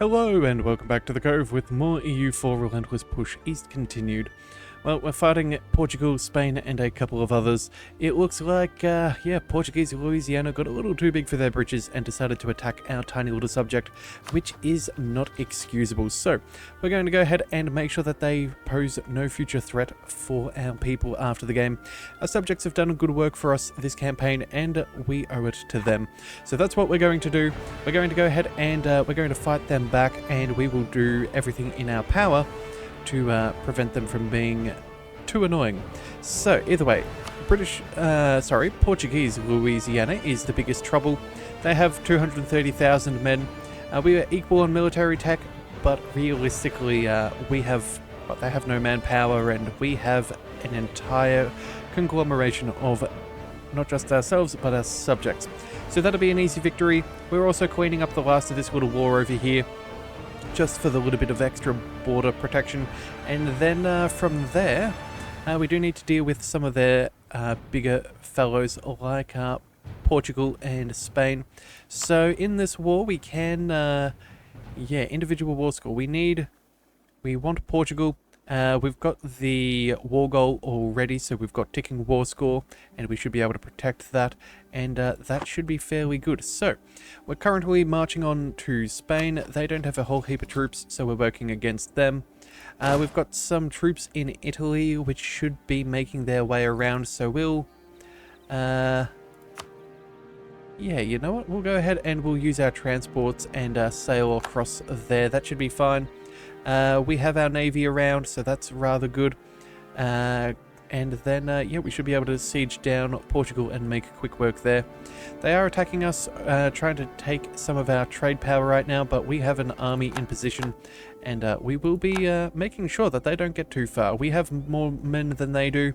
Hello and welcome back to the Cove with more EU4 Relentless push east continued. Well, we're fighting Portugal, Spain and a couple of others. It looks like, Portuguese Louisiana got a little too big for their britches and decided to attack our tiny little subject, which is not excusable. So, we're going to go ahead and make sure that they pose no future threat for our people after the game. Our subjects have done good work for us this campaign and we owe it to them. So that's what we're going to do. We're going to go ahead and we're going to fight them back, and we will do everything in our power to prevent them from being too annoying. So either way, Portuguese Louisiana is the biggest trouble. They have 230,000 men. We are equal on military tech, but realistically they have no manpower, and we have an entire conglomeration of not just ourselves but our subjects. So that'll be an easy victory. We're also cleaning up the last of this little war over here, just for the little bit of extra border protection. And then from there, we do need to deal with some of their bigger fellows like Portugal and Spain. So in this war we can, individual war score. We want Portugal. We've got the war goal already, so we've got ticking war score, and we should be able to protect that, and that should be fairly good. So, we're currently marching on to Spain. They don't have a whole heap of troops, so we're working against them. We've got some troops in Italy, which should be making their way around, so we'll... you know what? We'll go ahead and we'll use our transports and sail across there. That should be fine. We have our navy around, so that's rather good. And then, we should be able to siege down Portugal and make quick work there. They are attacking us, trying to take some of our trade power right now, but we have an army in position, and we will be making sure that they don't get too far. We have more men than they do.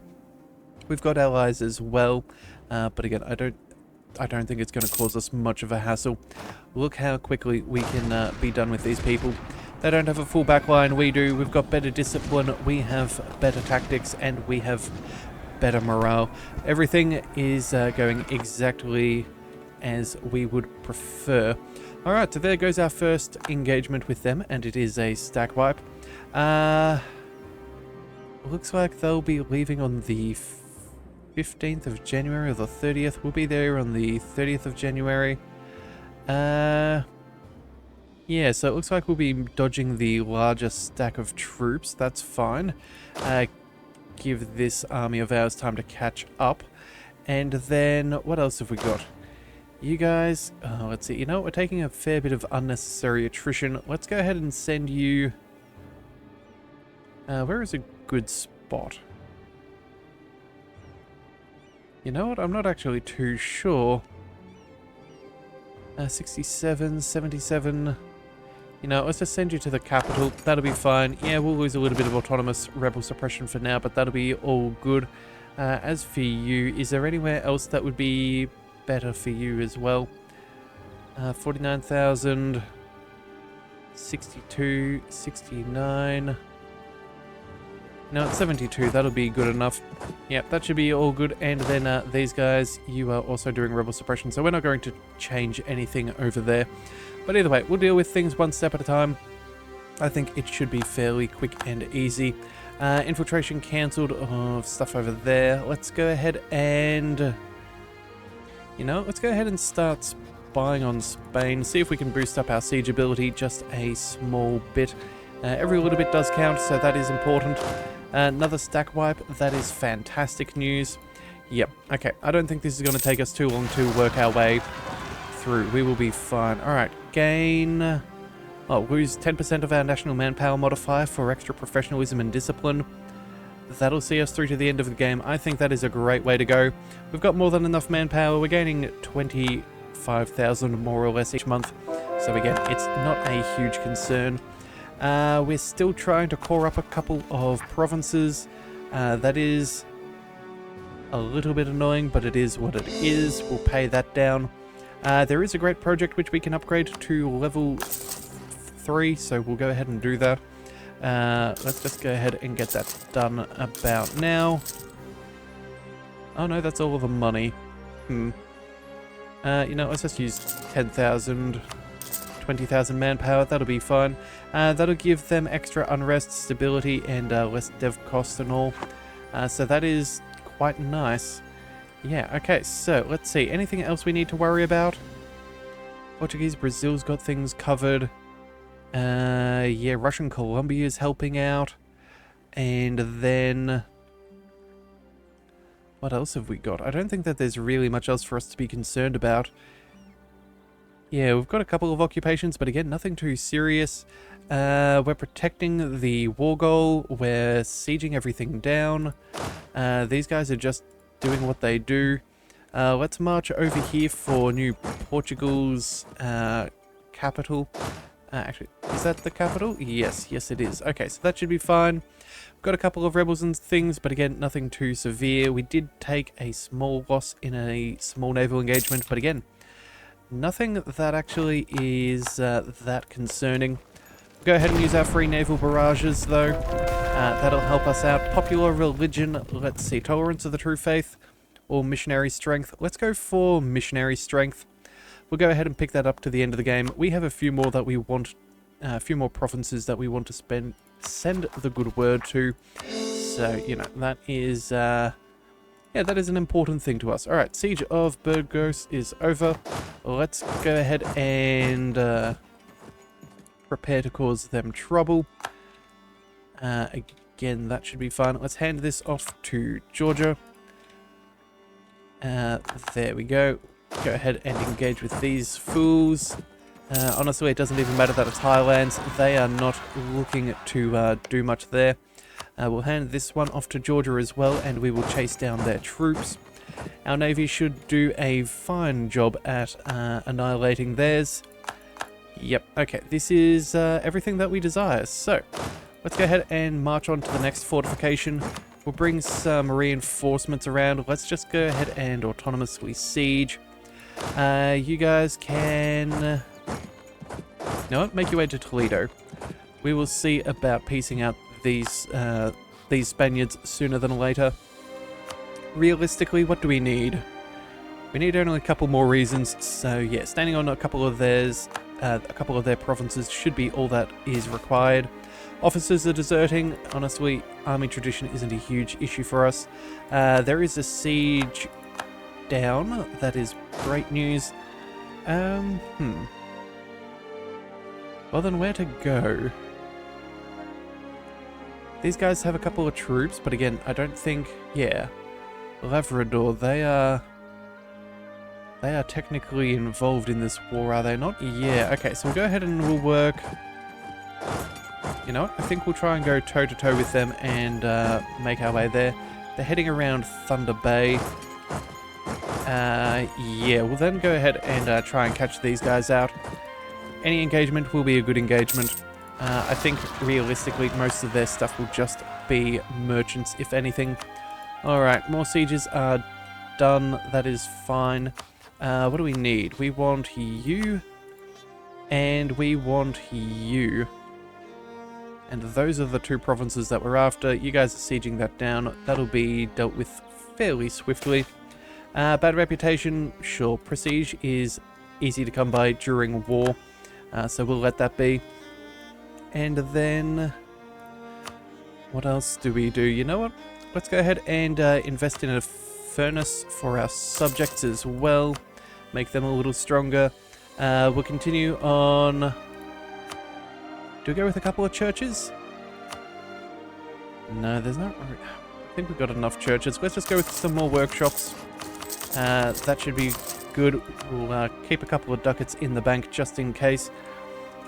We've got allies as well, but again, I don't think it's going to cause us much of a hassle. Look how quickly we can be done with these people. They don't have a full back line, we do. We've got better discipline, we have better tactics, and we have better morale. Everything is going exactly as we would prefer. Alright, so there goes our first engagement with them, and it is a stack wipe. Looks like they'll be leaving on the 15th of January or the 30th. We'll be there on the 30th of January. Yeah, so it looks like we'll be dodging the larger stack of troops. That's fine. Give this army of ours time to catch up. And then, what else have we got? You guys, let's see. You know what? We're taking a fair bit of unnecessary attrition. Let's go ahead and send you... where is a good spot? You know what? I'm not actually too sure. 67, 77... You know, let's just send you to the capital. That'll be fine. Yeah, we'll lose a little bit of autonomous rebel suppression for now, but that'll be all good. As for you, is there anywhere else that would be better for you as well? 49,000, 62, 69. No, it's 72. That'll be good enough. Yep, that should be all good. And then these guys, you are also doing rebel suppression, so we're not going to change anything over there. But either way, we'll deal with things one step at a time. I think it should be fairly quick and easy. Infiltration cancelled. Oh, stuff over there. Let's go ahead and... let's go ahead and start spying on Spain. See if we can boost up our siege ability just a small bit. Every little bit does count, so that is important. Another stack wipe. That is fantastic news. Yep. Okay. I don't think this is going to take us too long to work our way through. We will be fine. Alright, gain... lose 10% of our national manpower modifier for extra professionalism and discipline. That'll see us through to the end of the game. I think that is a great way to go. We've got more than enough manpower. We're gaining 25,000 more or less each month. So again, it's not a huge concern. We're still trying to core up a couple of provinces. That is a little bit annoying, but it is what it is. We'll pay that down. There is a great project which we can upgrade to level 3, so we'll go ahead and do that. Let's just go ahead and get that done about now. Oh no, that's all of the money. Let's just use 10,000 20,000 manpower. That'll be fine. That'll give them extra unrest, stability, and less dev cost and all. So that is quite nice. Yeah, okay, so let's see. Anything else we need to worry about? Portuguese, Brazil's got things covered. Yeah, Russian Colombia is helping out. And then... what else have we got? I don't think that there's really much else for us to be concerned about. Yeah, we've got a couple of occupations, but again, nothing too serious. We're protecting the war goal. We're sieging everything down. These guys are just doing what they do. Let's march over here for New Portugal's capital. Actually, is that the capital? Yes, yes it is. Okay, so that should be fine. We've got a couple of rebels and things, but again, nothing too severe. We did take a small loss in a small naval engagement, but again, nothing that actually is that concerning. Go ahead and use our free naval barrages, though. That'll help us out. Popular religion, let's see, tolerance of the true faith or missionary strength. Let's go for missionary strength. We'll go ahead and pick that up to the end of the game. We have a few more that we want, a few more provinces that we want to send the good word to. So, you know, that is, yeah, that is an important thing to us. All right, Siege of Burgos is over. Let's go ahead and prepare to cause them trouble. Again, that should be fun. Let's hand this off to Georgia. There we go. Go ahead and engage with these fools. Honestly, it doesn't even matter that it's highlands. They are not looking to do much there. We'll hand this one off to Georgia as well, and we will chase down their troops. Our navy should do a fine job at annihilating theirs. Yep, okay, this is everything that we desire. So, let's go ahead and march on to the next fortification. We'll bring some reinforcements around. Let's just go ahead and autonomously siege. You guys can... you know what? Make your way to Toledo. We will see about piecing out these Spaniards sooner than later. Realistically, what do we need? We need only a couple more reasons. So yeah, standing on a couple of theirs, a couple of their provinces should be all that is required. Officers are deserting. Honestly, army tradition isn't a huge issue for us. There is a siege down. That is great news. Well then, where to go? These guys have a couple of troops, but again, I don't think... yeah. Labrador, they are technically involved in this war, are they not? Yeah, okay, so we'll go ahead and we'll work... you know what? I think we'll try and go toe-to-toe with them and make our way there. They're heading around Thunder Bay. Yeah, we'll then go ahead and try and catch these guys out. Any engagement will be a good engagement. I think, realistically, most of their stuff will just be merchants, if anything. Alright, more sieges are done. That is fine. What do we need? We want you. And we want you. And those are the two provinces that we're after. You guys are sieging that down. That'll be dealt with fairly swiftly. Bad reputation, sure. Prestige is easy to come by during war. So we'll let that be. And then... what else do we do? You know what? Let's go ahead and invest in a furnace for our subjects as well. Make them a little stronger. We'll continue on... do we go with a couple of churches? No, there's not... I think we've got enough churches. Let's just go with some more workshops. That should be good. We'll keep a couple of ducats in the bank just in case.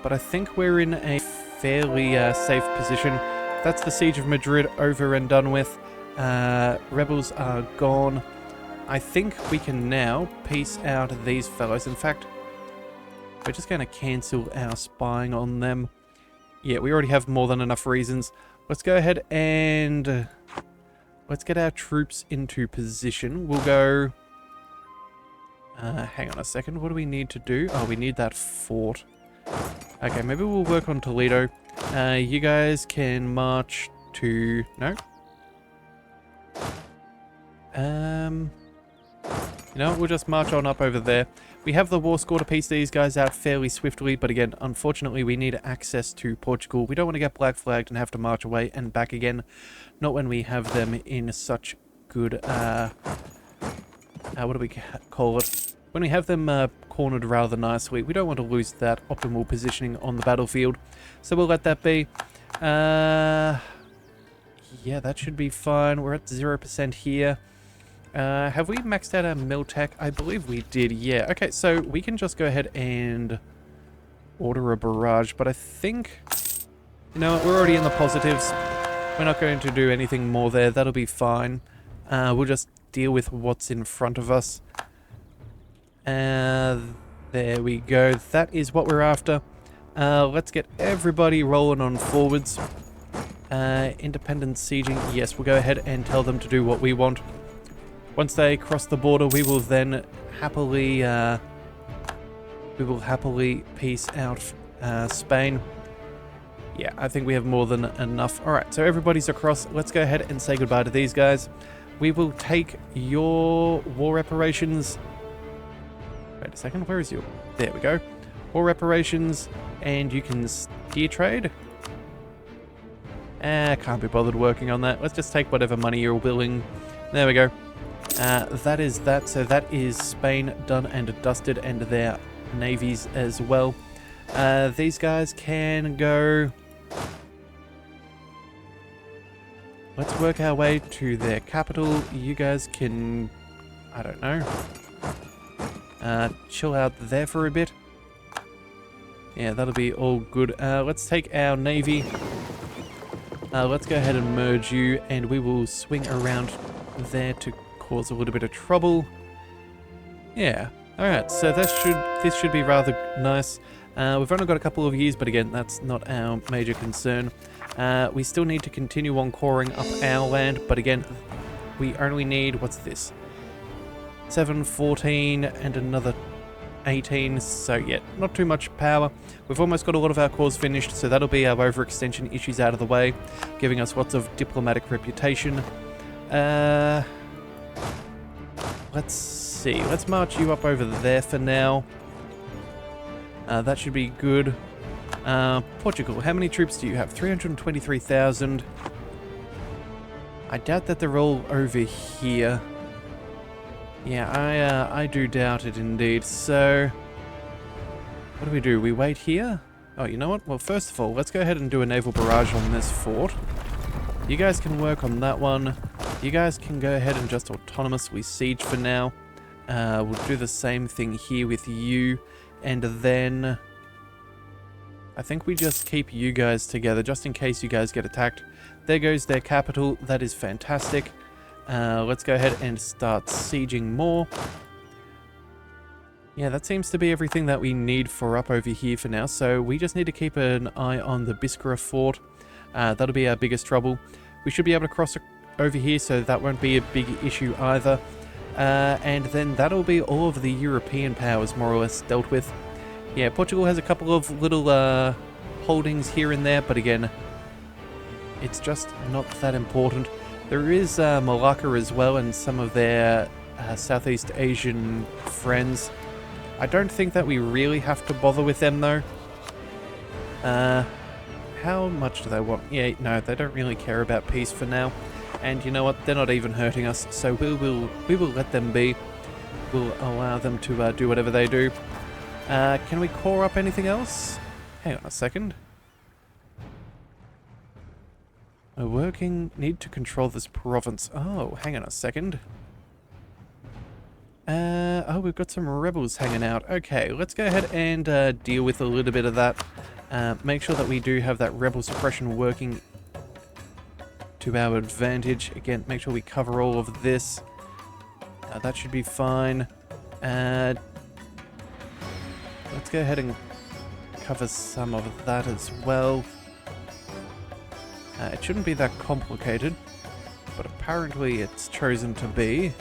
But I think we're in a fairly safe position. That's the Siege of Madrid over and done with. Rebels are gone. I think we can now piece out these fellows. In fact, we're just going to cancel our spying on them. Yeah, we already have more than enough reasons. Let's go ahead and... let's get our troops into position. We'll go... hang on a second. What do we need to do? Oh, we need that fort. Okay, maybe we'll work on Toledo. You guys can march to... no? You know, we'll just march on up over there. We have the war score to piece these guys out fairly swiftly, but again, unfortunately, we need access to Portugal. We don't want to get black flagged and have to march away and back again. Not when we have them in such good, what do we call it? When we have them cornered rather nicely, we don't want to lose that optimal positioning on the battlefield. So we'll let that be. Yeah, that should be fine. We're at 0% here. Have we maxed out our mill tech? I believe we did, yeah. Okay, so we can just go ahead and order a barrage, but I think, you know what, we're already in the positives. We're not going to do anything more there. That'll be fine. We'll just deal with what's in front of us. There we go. That is what we're after. Let's get everybody rolling on forwards. Independent sieging. Yes, we'll go ahead and tell them to do what we want. Once they cross the border, we will then happily peace out Spain. Yeah, I think we have more than enough. Alright, so everybody's across. Let's go ahead and say goodbye to these guys. We will take your war reparations. Wait a second, where is your... There we go. War reparations, and you can steer trade. Can't be bothered working on that. Let's just take whatever money you're willing. There we go. That is that. So that is Spain done and dusted, and their navies as well. These guys can go... Let's work our way to their capital. You guys can... I don't know. Chill out there for a bit. Yeah, that'll be all good. Let's take our navy. Let's go ahead and merge you, and we will swing around there to cause a little bit of trouble. Yeah. Alright, so this should be rather nice. We've only got a couple of years, but again, that's not our major concern. We still need to continue on coring up our land, but again, we only need, what's this? 7, 14, and another 18, so yeah, not too much power. We've almost got a lot of our cores finished, so that'll be our overextension issues out of the way, giving us lots of diplomatic reputation. Let's see, let's march you up over there for now. That should be good. Portugal, how many troops do you have? 323,000. I doubt that they're all over here. Yeah, I do doubt it indeed. So, what do? We wait here? Oh, you know what? Well, first of all, let's go ahead and do a naval barrage on this fort. You guys can work on that one. You guys can go ahead and just autonomously siege for now. We'll do the same thing here with you. And then... I think we just keep you guys together, just in case you guys get attacked. There goes their capital. That is fantastic. Let's go ahead and start sieging more. Yeah, that seems to be everything that we need for up over here for now. So we just need to keep an eye on the Biskra fort. That'll be our biggest trouble. We should be able to cross over here, so that won't be a big issue either. And then that'll be all of the European powers more or less dealt with. Yeah, Portugal has a couple of little holdings here and there, but again, it's just not that important. There is Malacca as well, and some of their Southeast Asian friends. I don't think that we really have to bother with them, though. How much do they want? Yeah, no, they don't really care about peace for now. And you know what? They're not even hurting us, so we will let them be. We'll allow them to do whatever they do. Can we core up anything else? Hang on a second. We're working... Need to control this province. Oh, hang on a second. Oh, we've got some rebels hanging out. Okay, let's go ahead and deal with a little bit of that. Make sure that we do have that rebel suppression working to our advantage. Again, make sure we cover all of this. That should be fine. Let's go ahead and cover some of that as well. It shouldn't be that complicated, but apparently it's chosen to be.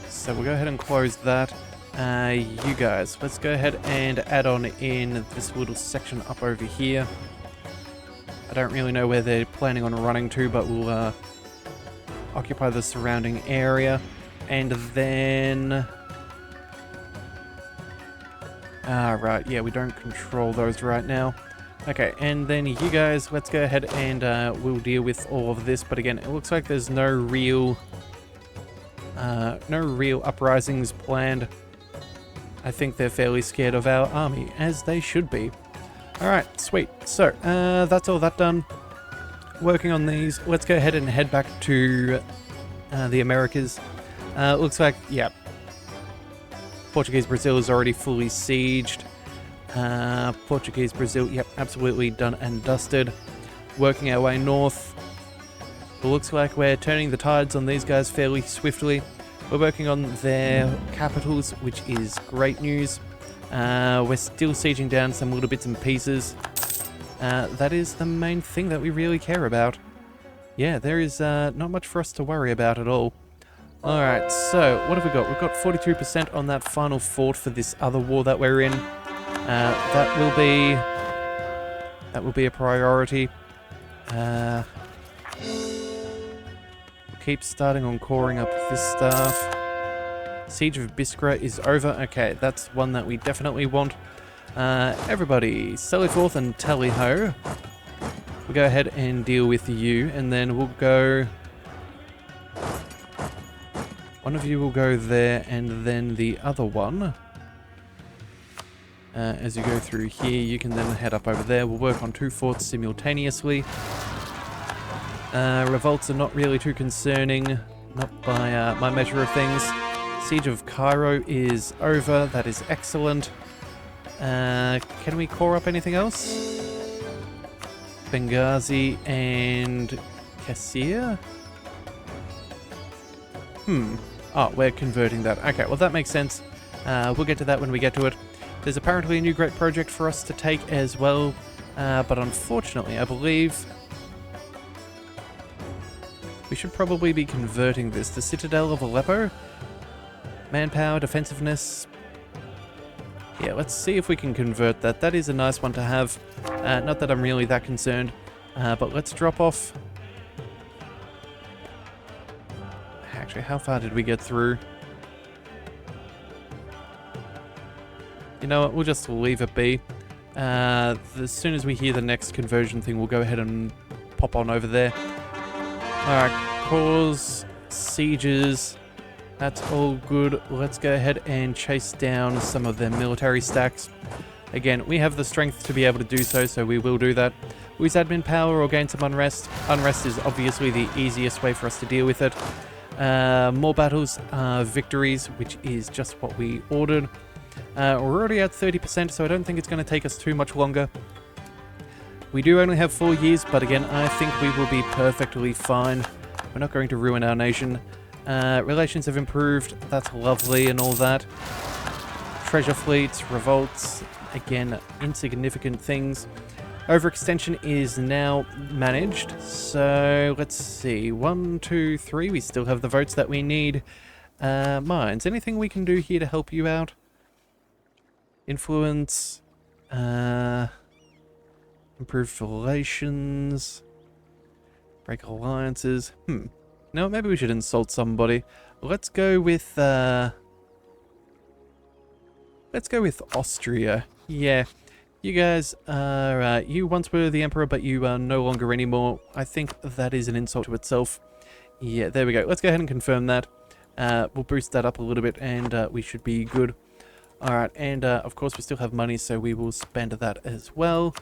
So we'll go ahead and close that. You guys, let's go ahead and add on in this little section up over here. I don't really know where they're planning on running to, but we'll occupy the surrounding area. And then Ah, right. Yeah, we don't control those right now. Okay, and then you guys, let's go ahead and we'll deal with all of this. But again, it looks like there's no real uprisings planned. I think they're fairly scared of our army, as they should be. Alright, sweet. So, that's all that done. Working on these. Let's go ahead and head back to the Americas. Looks like, yeah, Portuguese Brazil is already fully sieged. Portuguese Brazil, yep, absolutely done and dusted. Working our way north. It looks like we're turning the tides on these guys fairly swiftly. We're working on their capitals, which is great news. We're still sieging down some little bits and pieces. That is the main thing that we really care about. Yeah, there is not much for us to worry about at all. Alright, so what have we got? We've got 42% on that final fort for this other war that we're in. That will be a priority. We'll keep starting on coring up this stuff. Siege of Biskra is over. Okay, that's one that we definitely want. Everybody, sally forth and tally ho. We'll go ahead and deal with you, and then we'll go... One of you will go there, and then the other one. As you go through here, you can then head up over there. We'll work on 2 forts simultaneously. Revolts are not really too concerning, not by my measure of things. Siege of Cairo is over. That is excellent. Can we core up anything else? Benghazi and Kassir? Oh, we're converting that. Okay, well that makes sense. We'll get to that when we get to it. There's apparently a new great project for us to take as well, but unfortunately I believe we should probably be converting this. The Citadel of Aleppo? Manpower, defensiveness. Yeah, let's see if we can convert that. That is a nice one to have. Not that I'm really that concerned, but let's drop off. Actually, how far did we get through? You know what, we'll just leave it be. As soon as we hear the next conversion thing, we'll go ahead and pop on over there. Alright, cause sieges. That's all good. Let's go ahead and chase down some of their military stacks. Again, we have the strength to be able to do so, so we will do that. Lose admin power or gain some unrest. Unrest is obviously the easiest way for us to deal with it. More battles are victories, which is just what we ordered. We're already at 30%, so I don't think it's going to take us too much longer. We do only have 4 years, but again, I think we will be perfectly fine. We're not going to ruin our nation. Relations have improved. That's lovely and all that. Treasure fleets, revolts, again, insignificant things. Overextension is now managed. So let's see. 1, 2, 3. We still have the votes that we need. Mines. Anything we can do here to help you out? Influence. Improved relations. Break alliances. No, maybe we should insult somebody. Let's go with Austria. Yeah. You guys are, you once were the emperor, but you are no longer anymore. I think that is an insult to itself. Yeah, there we go. Let's go ahead and confirm that. We'll boost that up a little bit, and we should be good. Alright, and of course we still have money, so we will spend that as well.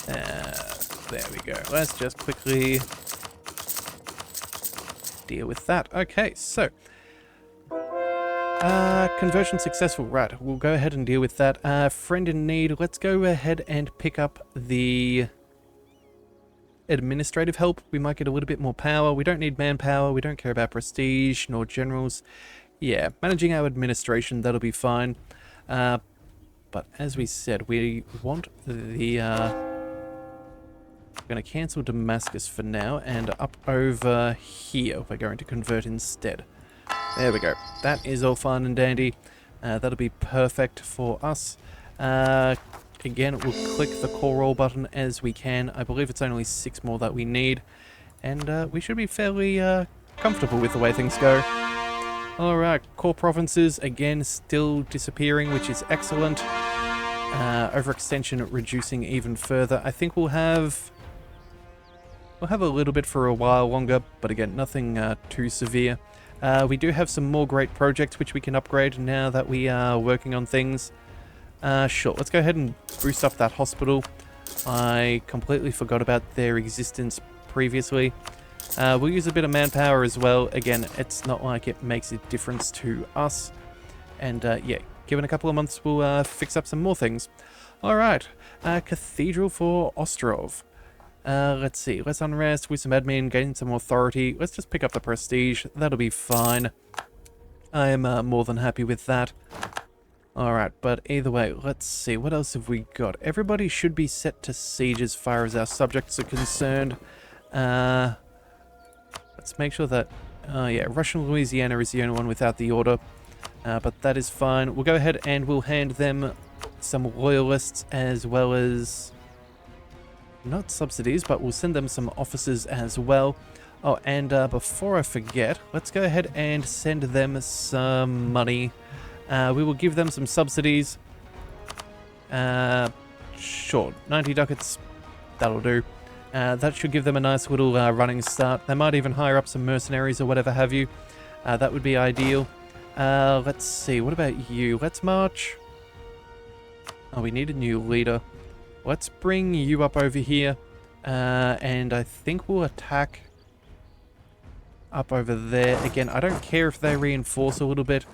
There we go. Let's just quickly deal with that. Okay, so conversion successful. Right, we'll go ahead and deal with that. Friend in need. Let's go ahead and pick up the administrative help. We might get a little bit more power. We don't need manpower. We don't care about prestige nor generals. Yeah, managing our administration, that'll be fine. But as we said, we want the we're going to cancel Damascus for now, and up over here we're going to convert instead. There we go. That is all fine and dandy. That'll be perfect for us. Again, we'll click the core roll button as we can. I believe it's only 6 more that we need, and we should be fairly comfortable with the way things go. Alright, core provinces, again, still disappearing, which is excellent. Overextension reducing even further. I think we'll have a little bit for a while longer, but again, nothing too severe. We do have some more great projects which we can upgrade now that we are working on things. Sure, let's go ahead and boost up that hospital. I completely forgot about their existence previously. We'll use a bit of manpower as well. Again, it's not like it makes a difference to us. And yeah, given a couple of months, we'll fix up some more things. Alright, Cathedral for Ostrov. Let's see, less unrest, with some admin, gain some authority. Let's just pick up the prestige. That'll be fine. I am more than happy with that. Alright, but either way, let's see, what else have we got? Everybody should be set to siege as far as our subjects are concerned. Let's make sure that... yeah, Russian Louisiana is the only one without the order. But that is fine. We'll go ahead and we'll hand them some loyalists as well as... not subsidies, but we'll send them some officers as well. Oh, and before I forget, let's go ahead and send them some money. We will give them some subsidies. Sure, 90 ducats, that'll do. That should give them a nice little running start. They might even hire up some mercenaries or whatever have you. That would be ideal. Let's see, what about you? Let's march. Oh, we need a new leader. Let's bring you up over here. And I think we'll attack up over there. Again, I don't care if they reinforce a little bit.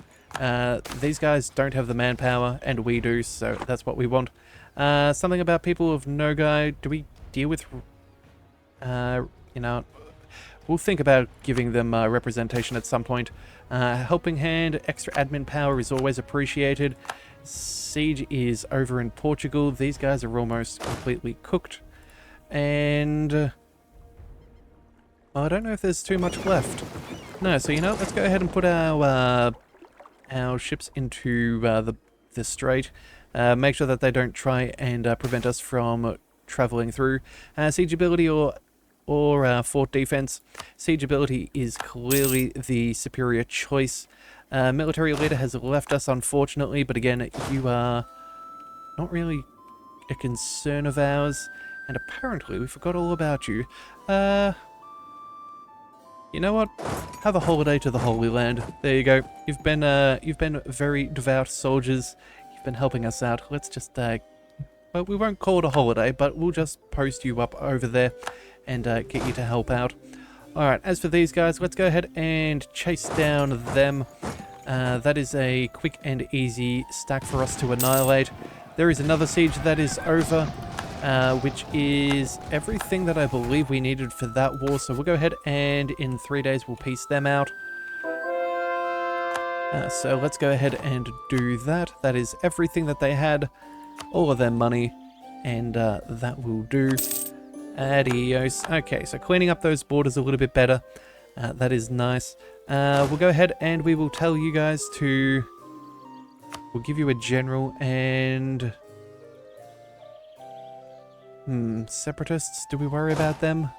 These guys don't have the manpower, and we do, so that's what we want. Something about people of Nogai. Do we deal with... you know, we'll think about giving them representation at some point. Helping hand, extra admin power is always appreciated. Siege is over in Portugal. These guys are almost completely cooked. And... I don't know if there's too much left. No, so you know, let's go ahead and put our ships into the strait. Make sure that they don't try and prevent us from traveling through. Siege ability or fort defense. Siege ability is clearly the superior choice. Military leader has left us, unfortunately, but again, you are not really a concern of ours. And apparently, we forgot all about you. You know what? Have a holiday to the Holy Land. There you go. You've been very devout soldiers. You've been helping us out. Let's just, well, we won't call it a holiday, but we'll just post you up over there and get you to help out. Alright, as for these guys, let's go ahead and chase down them. That is a quick and easy stack for us to annihilate. There is another siege that is over. Which is everything that I believe we needed for that war. So we'll go ahead and in 3 days we'll piece them out. So let's go ahead and do that. That is everything that they had, all of their money, and that will do. Adios. Okay, so cleaning up those borders a little bit better. That is nice. We'll go ahead and we will tell you guys to... we'll give you a general and... separatists, do we worry about them?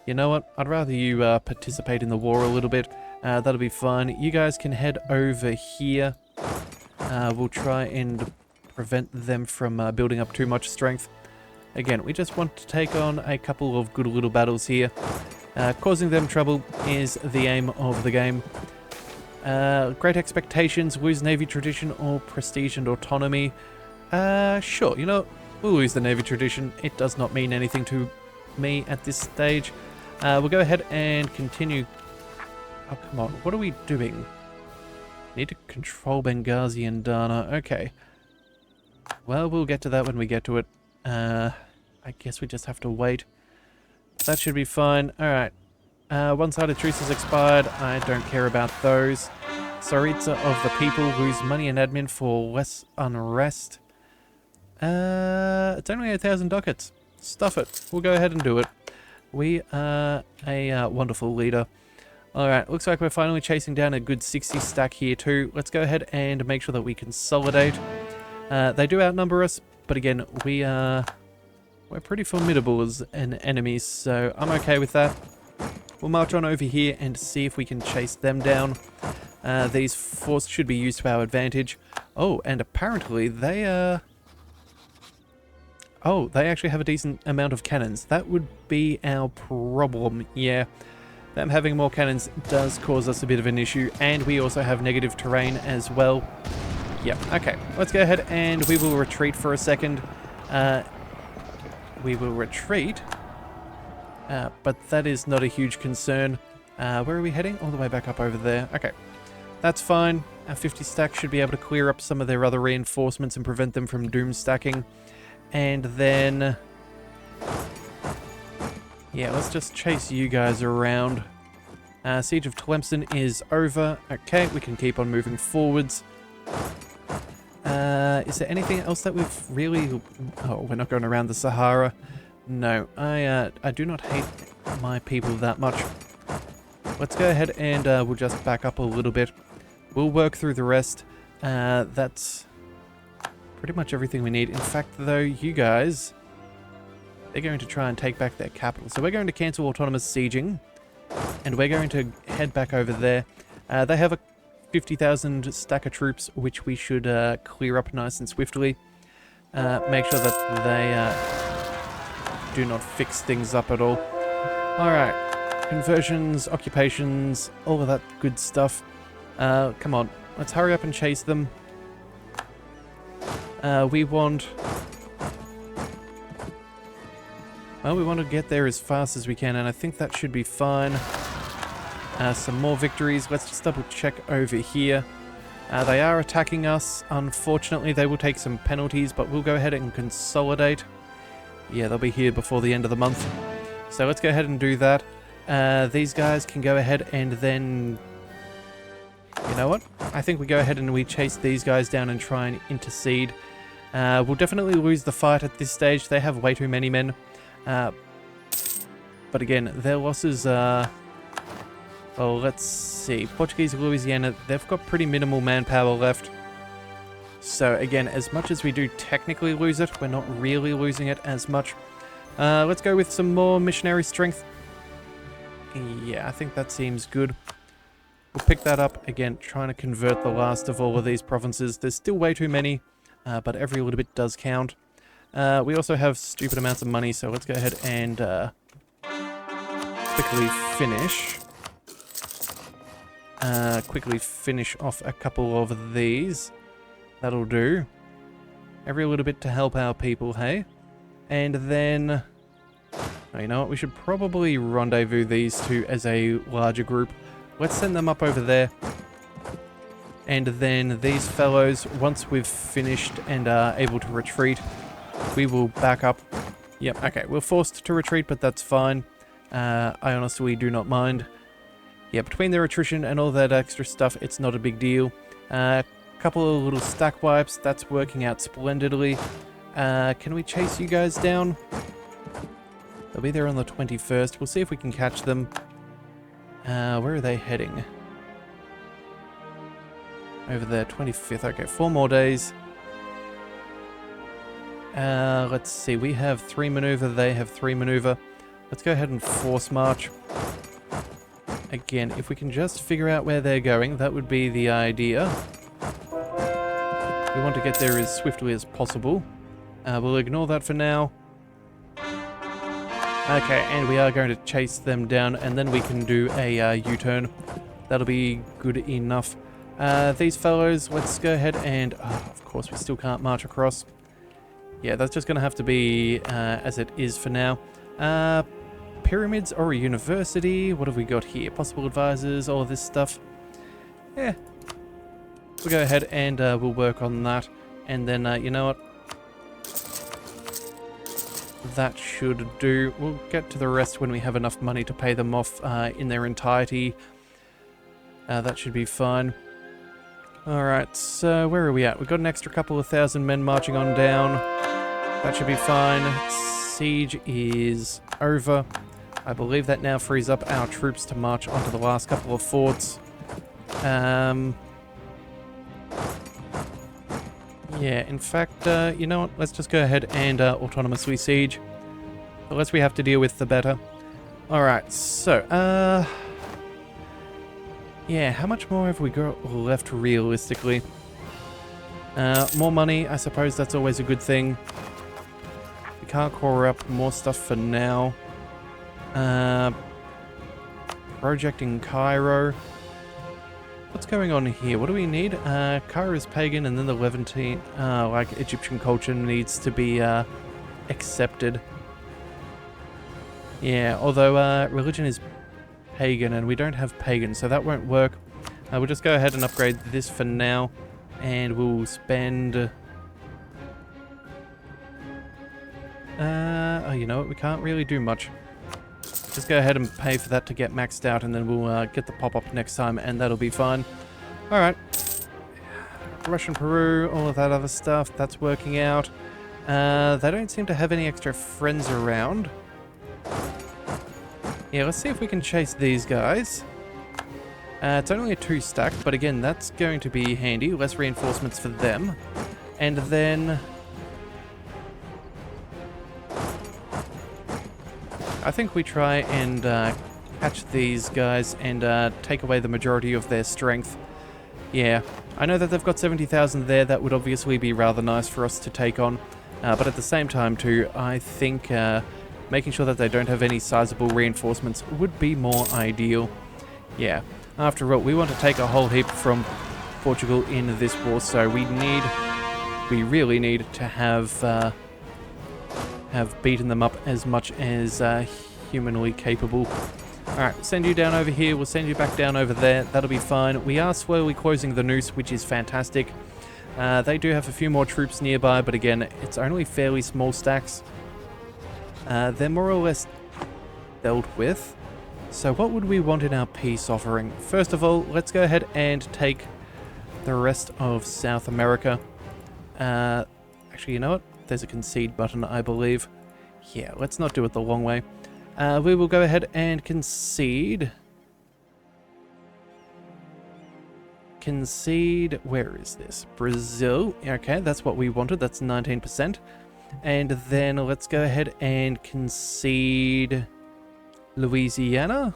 You know what, I'd rather you participate in the war a little bit. That'll be fun. You guys can head over here. We'll try and prevent them from building up too much strength. Again, we just want to take on a couple of good little battles here. Causing them trouble is the aim of the game. Great expectations, lose Navy tradition or prestige and autonomy. Sure, you know, we'll lose the Navy tradition. It does not mean anything to me at this stage. We'll go ahead and continue. Oh, come on. What are we doing? Need to control Benghazi and Dana. Okay. Well, we'll get to that when we get to it. I guess we just have to wait. That should be fine. Alright. One-sided truce has expired. I don't care about those. Tsaritsa of the people lose money and admin for less unrest. It's only 8,000 ducats. Stuff it. We'll go ahead and do it. We are a wonderful leader. Alright, looks like we're finally chasing down a good 60 stack here too. Let's go ahead and make sure that we consolidate. They do outnumber us, but again, we're pretty formidable as an enemy, so I'm okay with that. We'll march on over here and see if we can chase them down. These forts should be used to our advantage. Oh, and apparently they oh, they actually have a decent amount of cannons. That would be our problem, yeah. Them having more cannons does cause us a bit of an issue, and we also have negative terrain as well. Yep, okay. Let's go ahead and we will retreat for a second. We will retreat, but that is not a huge concern. Where are we heading? All the way back up over there. Okay, that's fine. Our 50 stack should be able to clear up some of their other reinforcements and prevent them from doom stacking. And then, yeah, let's just chase you guys around. Siege of Tlemcen is over. Okay, we can keep on moving forwards. Is there anything else that we've really... Oh, we're not going around the Sahara. No, I do not hate my people that much. Let's go ahead and we'll just back up a little bit. We'll work through the rest. That's pretty much everything we need. In fact, though, you guys, they're going to try and take back their capital. So we're going to cancel autonomous sieging, and we're going to head back over there. They have a 50,000 stack of troops, which we should clear up nice and swiftly. Make sure that they do not fix things up at all. Alright, conversions, occupations, all of that good stuff. Come on, let's hurry up and chase them. We want to get there as fast as we can, and I think that should be fine. Some more victories. Let's just double check over here. They are attacking us. Unfortunately, they will take some penalties, but we'll go ahead and consolidate. Yeah, they'll be here before the end of the month. So let's go ahead and do that. These guys can go ahead and then... You know what? I think we go ahead and we chase these guys down and try and intercede. We'll definitely lose the fight at this stage. They have way too many men. But again, their losses are... Well, let's see. Portuguese Louisiana, they've got pretty minimal manpower left. So again, as much as we do technically lose it, we're not really losing it as much. Let's go with some more missionary strength. Yeah, I think that seems good. We'll pick that up. Again, trying to convert the last of all of these provinces. There's still way too many, but every little bit does count. We also have stupid amounts of money, so let's go ahead and quickly finish. Quickly finish off a couple of these. That'll do. Every little bit to help our people, hey? And then... Oh, you know what? We should probably rendezvous these two as a larger group. Let's send them up over there. And then these fellows, once we've finished and are able to retreat, we will back up. Yep, okay. We're forced to retreat, but that's fine. I honestly do not mind. Yeah, between their attrition and all that extra stuff, it's not a big deal. Couple of little stack wipes, that's working out splendidly. Can we chase you guys down? They'll be there on the 21st. We'll see if we can catch them. Where are they heading? Over there, 25th. Okay, 4 more days. Let's see. We have 3 maneuver. They have 3 maneuver. Let's go ahead and force march. Again, if we can just figure out where they're going, that would be the idea. We want to get there as swiftly as possible. We'll ignore that for now. Okay, and we are going to chase them down, and then we can do a U-turn. That'll be good enough. These fellows, let's go ahead and... Oh, of course, we still can't march across. Yeah, that's just going to have to be as it is for now. Pyramids or a university? What have we got here? Possible advisors, all of this stuff. Yeah. We'll go ahead and we'll work on that. And then, you know what? That should do. We'll get to the rest when we have enough money to pay them off in their entirety. That should be fine. Alright, so where are we at? We've got an extra couple of thousand men marching on down. That should be fine. Siege is over. I believe that now frees up our troops to march onto the last couple of forts. Yeah, in fact, you know what? Let's just go ahead and autonomously siege. The less we have to deal with, the better. Alright, so, Yeah, how much more have we got left realistically? More money, I suppose that's always a good thing. We can't core up more stuff for now. Project in Cairo. What's going on here? What do we need? Cairo is pagan, and then the Levantine, like Egyptian culture needs to be accepted. Yeah, although religion is pagan, and we don't have pagan, so that won't work. We'll just go ahead and upgrade this for now, and we'll spend... oh, you know what? We can't really do much. Just go ahead and pay for that to get maxed out, and then we'll get the pop-up next time, and that'll be fine. Alright. Russian Peru, all of that other stuff, that's working out. They don't seem to have any extra friends around. Yeah, let's see if we can chase these guys. It's only a 2 stack, but again, that's going to be handy. Less reinforcements for them. And then... I think we try and catch these guys and take away the majority of their strength. Yeah, I know that they've got 70,000 there. That would obviously be rather nice for us to take on. But at the same time too, I think making sure that they don't have any sizable reinforcements would be more ideal. Yeah, after all, we want to take a whole heap from Portugal in this war, so we really need to have beaten them up as much as humanly capable. Alright, send you down over here, we'll send you back down over there, that'll be fine. We are slowly closing the noose, which is fantastic. They do have a few more troops nearby, but again, it's only fairly small stacks. They're more or less dealt with. So what would we want in our peace offering? First of all, let's go ahead and take the rest of South America. Actually, you know what? There's a concede button, I believe. Yeah, let's not do it the long way. We will go ahead and concede. Concede, where is this? Brazil. Okay, that's what we wanted. That's 19%. And then let's go ahead and concede Louisiana.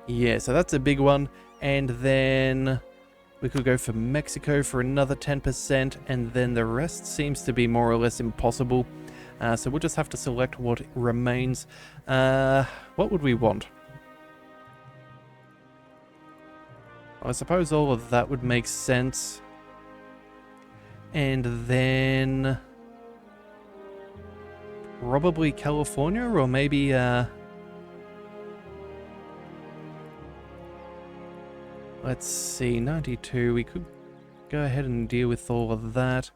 Yeah, so that's a big one. And then we could go for Mexico for another 10%, and then the rest seems to be more or less impossible. So we'll just have to select what remains. What would we want? I suppose all of that would make sense. And then... probably California, or maybe... let's see, 92, we could go ahead and deal with all of that.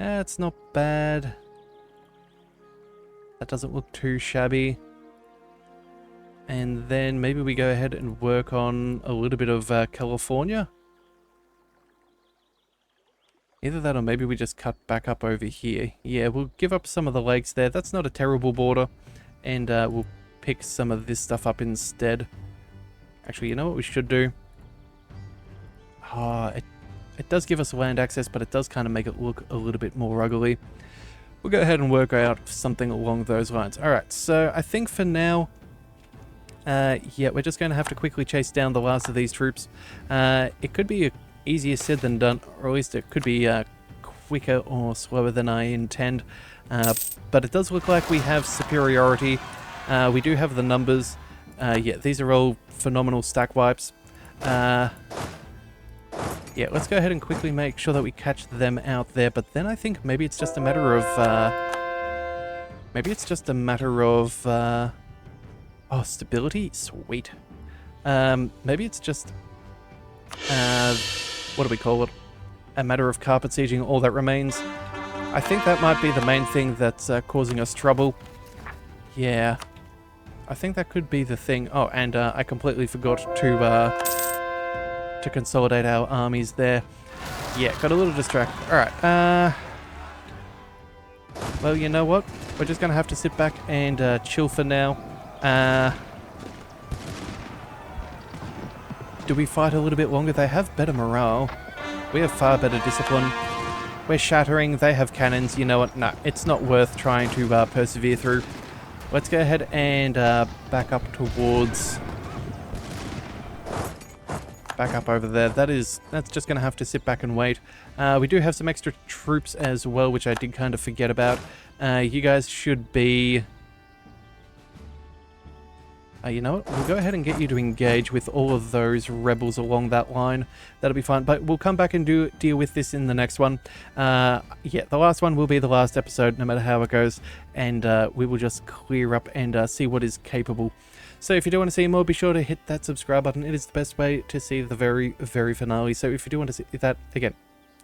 It's not bad. That doesn't look too shabby. And then maybe we go ahead and work on a little bit of California. Either that or maybe we just cut back up over here. Yeah, we'll give up some of the lakes there. That's not a terrible border. And we'll pick some of this stuff up instead. Actually, you know what we should do? It does give us land access, but it does kind of make it look a little bit more ugly. We'll go ahead and work out something along those lines. Alright, so I think for now, yeah, we're just going to have to quickly chase down the last of these troops. It could be easier said than done, or at least it could be quicker or slower than I intend. But it does look like we have superiority. We do have the numbers. Yeah, these are all phenomenal stack wipes. Yeah, let's go ahead and quickly make sure that we catch them out there, but then I think maybe it's just a matter of... oh, stability? Sweet. Maybe it's just... what do we call it? A matter of carpet sieging all that remains. I think that might be the main thing that's causing us trouble. Yeah. I think that could be the thing. Oh, and I completely forgot to consolidate our armies there. Yeah, got a little distracted. Alright, well, you know what? We're just gonna have to sit back and chill for now. Do we fight a little bit longer? They have better morale. We have far better discipline. We're shattering. They have cannons. You know what? No, it's not worth trying to persevere through. Let's go ahead and back up towards... back up over there. That's just going to have to sit back and wait. We do have some extra troops as well, which I did kind of forget about. You guys should be... you know what? We'll go ahead and get you to engage with all of those rebels along that line. That'll be fine. But we'll come back and deal with this in the next one. Yeah, the last one will be the last episode, no matter how it goes. And we will just clear up and see what is capable. So if you do want to see more, be sure to hit that subscribe button. It is the best way to see the very, very finale. So if you do want to see that, again,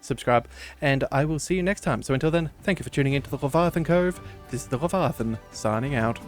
subscribe. And I will see you next time. So until then, thank you for tuning in to the Leviathan Cove. This is the Leviathan, signing out.